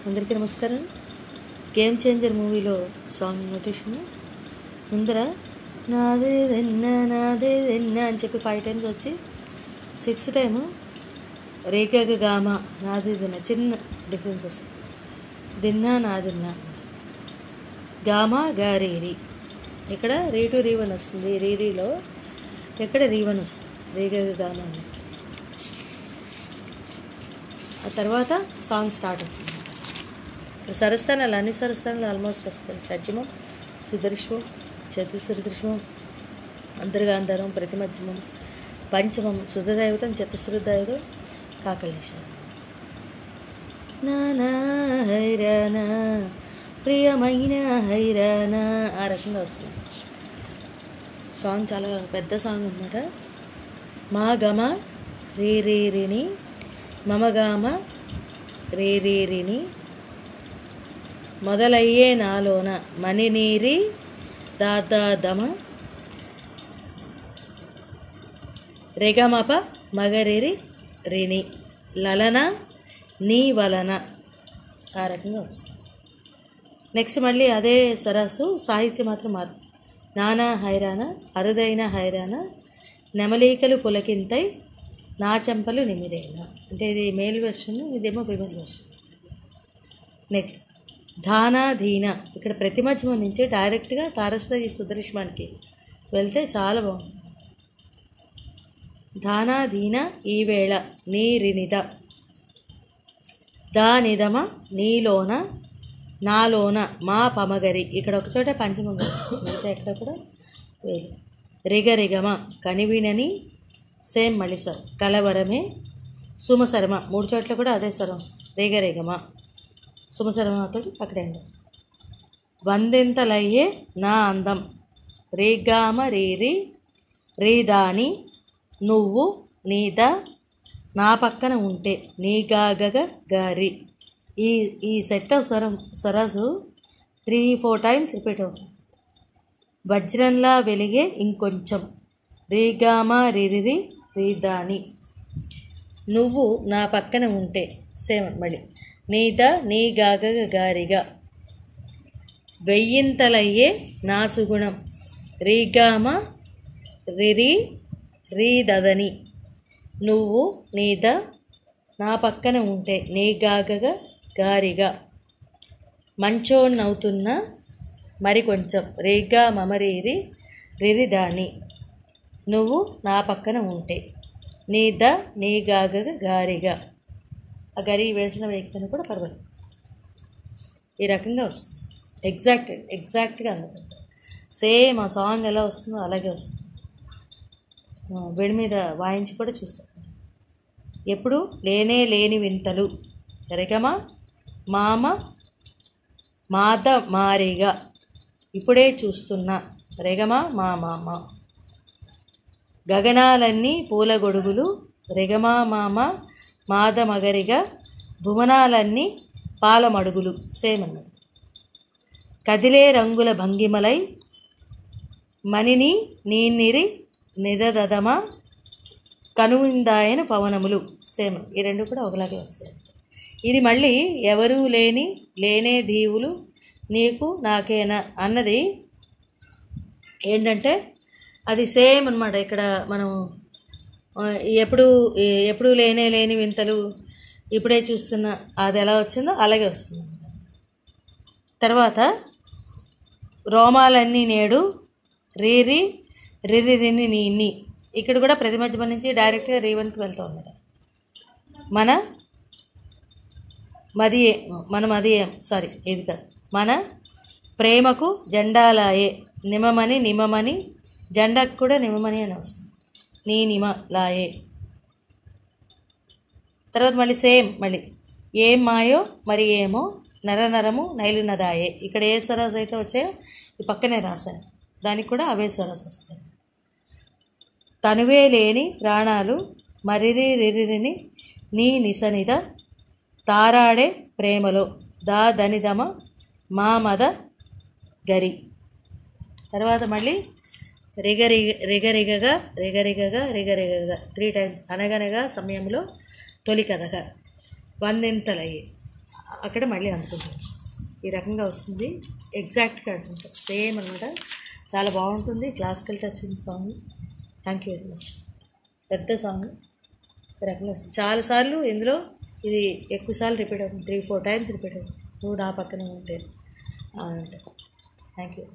అందరికీ నమస్కారం. Game changer మూవీలో సాంగ్ నోటేషన్ ముందర నాదేదెన్నా అని చెప్పి 5 times వచ్చి 6th time రేఖగ గామ నాదేదెన్నా చిన్న డిఫరెన్స్ వస్తుంది. దిన్నా నాదిన్నా గామ గారేరి ఇక్కడ రీ టు రీ 1 వస్తుంది. రీలో ఎక్కడ రీ 1 వస్తుంది రేఖగ గామ అని. ఆ తర్వాత సాంగ్ స్టార్ట్ అవుతుంది. స్వరస్థానాలు అన్ని స్వరస్థానాలు ఆల్మోస్ట్ వస్తాయి. షడ్జమం, సుదృశ్వం, చతుస్సుదృశ్వం, అంతర్గాంధారం, ప్రతిమధ్యమం, పంచమం, శుద్ధదైవతం, చతుశ్రుదైవతం, కాకలేశం. నానా హైరానా ప్రియమైన హైరానా ఆ రకంగా వస్తుంది. సాంగ్ చాలా పెద్ద సాంగ్ అన్నమాట. మా గమ రే రే రిని మమ గామ రే రే రిని మొదలయ్యే నాలోన మణినీరి దాదాదమ రెగమప మగరిరి రిని లలన నీ వలన ఆ రకంగా వస్తుంది. నెక్స్ట్ మళ్ళీ అదే సరాసు, సాహిత్యం మాత్రం మారు. నానా హైరాన అరుదైన హైరాన నెమలీకలు పులకింతై నా చెంపలు నిమిరేనా అంటే ఇది మేల్ వెర్షన్, ఇదేమో ఫీమేల్ వెర్షన్. నెక్స్ట్ ధానా ధీన ఇక్కడ ప్రతిమధ్యమం నుంచి డైరెక్ట్గా తారస్థ ఈ సుదృశ్మానికి వెళ్తే చాలా బాగుంది. ధానా ధీన ఈవేళ నీ రినిద దా నిదమ నీలోన నాలోన మా పమగరి ఇక్కడ ఒకచోట పంచమం మిగతా ఎక్కడ కూడా వేలు. రిగరిగమ కనివినని సేమ్ మళ్ళీ సార్ కలవరమే సుమసరమ 3 చోట్ల కూడా అదే స్వరం వస్తుంది. రేగరేగమ సుమసరమతో అక్కడ ఎండు. వందెంతలయ్యే నా అందం రేగామ రేరి రేదాని నువ్వు నీద నా పక్కన ఉంటే నీ గాగగ గారి ఈ set of Sarasu 3-4 times repeat అవుతుంది. వజ్రంలా వెలిగే ఇంకొంచెం రేగామ రిరిరి రేదాని నువ్వు నా పక్కన ఉంటే సేమ్ మళ్ళీ నీద నీ గాగగ గారిగా వెయ్యింతలయ్యే నా సుగుణం రీగామ రిరి రీదని నువ్వు నీద నా పక్కన ఉంటే నీ గాగగ గారిగా మంచోన్నవుతున్న మరి కొంచెం రేగా మమరీరి రిరిదాని నువ్వు నా పక్కన ఉంటే నీద నీ గాగగ గారిగా ఆ గరి వేసిన వ్యక్తిని కూడా పర్వాలేదు. ఈ రకంగా వస్తుంది. ఎగ్జాక్ట్గా అనుకుంటా సేమ్ ఆ సాంగ్ ఎలా వస్తుందో అలాగే వస్తుంది. వేడి మీద వాయించి కూడా చూస్తాను. ఎప్పుడు లేనే లేని వింతలు రెగమ మామ మాద మారిగా ఇప్పుడే చూస్తున్నా రెగమ మా మామ గగనాలన్నీ పూల గొడుగులు రెగమా మామ మాదమగరిగా భువనాలన్నీ పాలమడుగులు సేమ్ అన్నది. కదిలే రంగుల భంగిమలై మణిని నీనిరి నిదదమ కనువిందాయన పవనములు సేమ్. ఈ రెండు కూడా ఒకలాగే వస్తాయి. ఇది మళ్ళీ ఎవరూ లేనే దీవులు నీకు నాకేనా అన్నది ఏంటంటే అది సేమ్ అన్నమాట. ఇక్కడ మనం ఎప్పుడు లేని వింతలు ఇప్పుడే చూస్తున్నా అది ఎలా వచ్చిందో అలాగే వస్తుంది. తర్వాత రోమాలన్నీ నేడు రిరిని నీ ఇక్కడ కూడా ప్రతిమధ్యమం నుంచి డైరెక్ట్గా రీవన్కి వెళ్తూ ఉన్నాడు. ఇది కాదు మన ప్రేమకు జెండాలాయే నిమమని జెండాకు కూడా నిమమని అని వస్తుంది. నీ నిమ లాయే. తర్వాత మళ్ళీ సేమ్ మళ్ళీ ఏం మాయో మరి ఏమో నరనరము నైలునదాయే ఇక్కడ ఏ స్వరాస్ అయితే వచ్చాయో ఈ పక్కనే రాశాను. దానికి కూడా అవే స్వరాస్ వస్తాయి. తనువే లేని ప్రాణాలు మరిరి రిరిని నీ నిసనిద తారాడే ప్రేమలో దా దనిదమ మా మద గరి. తర్వాత మళ్ళీ రిగరిగగా 3 times అనగనగా సమయంలో తొలి కథగా వందెంతలయ్యే అక్కడ మళ్ళీ అందుకుంటాం. ఈ రకంగా వస్తుంది, ఎగ్జాక్ట్గా అనుకుంటాం, సేమ్ అనమాట. చాలా బాగుంటుంది, classical touch in song. Thank you very much. పెద్ద సాంగ్ ఈ రకంగా వస్తుంది. చాలాసార్లు ఇందులో ఇది ఎక్కువసార్లు రిపీట్ అవుతుంది, 3-4 టైమ్స్ రిపీట్ అవుతుంది. నువ్వు నా పక్కన ఉంటే అంతే. Thank you.